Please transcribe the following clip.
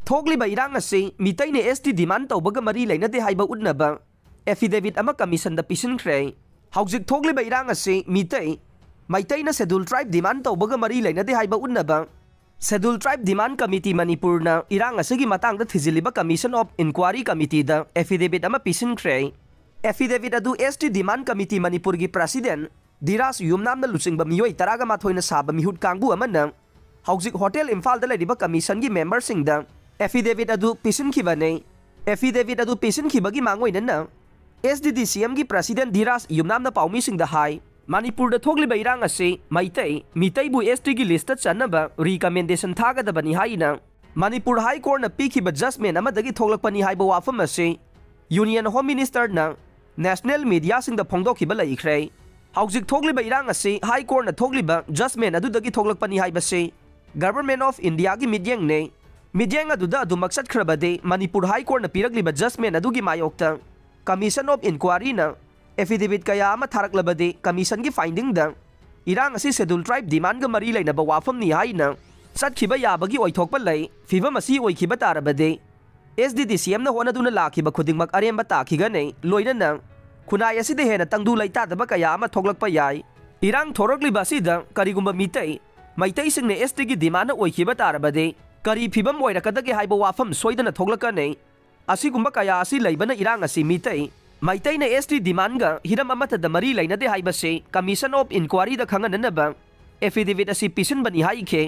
थोगलिबा इरांग असे मितैने ST demand तौबगा मरी लेनदे हाइबा उन्नबा एफिडेविट अमा कमीशन द पिसनख्रे हौजिक थोगलिबा इरांग असे मैतैना शेड्यूल ट्राइब डिमांड तौबगा मरी लेनदे हाइबा उन्नबा शेड्यूल ट्राइब डिमांड कमिटी मणिपुरना इरांग असेगी मतांगदा थिजिलिबा कमीशन ऑफ इंक्वायरी कमिटी द एफिडेविट अमा पिसनख्रे एफिडेविट अदु एसटी डिमांड कमिटी मणिपुर की प्रेसिडेंट धीराज युमनामना लुचिंगबा मियोय तरागा माथोयना साबा मिहुट कांगबु अमना हौजिक होटल इम्फाल द लेरिबा कमीशन की मेंबर सिंह द एफिडेविट अदु पिसनखिबने एफिडेविट अदु पिसनखिबगी मांगोयनना एसडीडीसीएम की प्रेसिडेंट धीराज युमनामना पाउमी सिंह द हाई मणिपुर द थोगलिबा इरांग असे मितैबु एसटी की लिस्ट चन्नबा रिकमेंडेशन थागदबनी हाइना मणिपुर हाई कोर्ट न पीखिबा जजमेंट अमदगी थोगलकपनी हाइबा वाफम असे यूनियन होम मिनिस्टर न नेशनल मीडिया सिंह द फोंदोखिबा लैख्रे हौजिक थोगलिबा इरांग असे हाई कोर्ट न थोगलिबा जजमेंट अदुदगी थोगलकपनी हाइबसे गवर्नमेंट ऑफ इंडिया की मिडियंग ने मिडियंग अदुदा अदुमक चटख्रबदे मणिपुर हाई कोर्ट न पिरगलिबा जजमेंट अदुगी मायोक्ता कमीशन ऑफ इंक्वायरी न एफिडेविट कया अमा थारकलबदे कमीशन की फाइंडिंग द इरांग असी शेड्यूल ट्राइब डिमांड ग मरी लेनबा वाफमनी हाइना चटखिबा याबगी ओइथोकपा लै फिबम असी ओइखिबा तारबदे एसडीडीसीएम न होनदुना लाखिबा खुदिंगमक अरेंबा ताखिगने लोइनना खुनाय असिदे हेना तंगदु लैतादबा कया अमा थोगलकपा याय इरांग थोरकलिबा असिदा करिगुंबा मैतै सिंगने एसटी की डिमांड ओइखिबा तारबदे करी फिबम ओइरकदगे हाइबा वाफम सोइदना थोगलकने असिगुंबा कया असी लैबना इरांग असी मैतैना एसटी डिमांड ग हिरम अमतद मरी लेनदे हाइबसे कमीशन ऑफ इंक्वायरी द खंगननबा एफिडेविट असी पिसनबनी हाइखे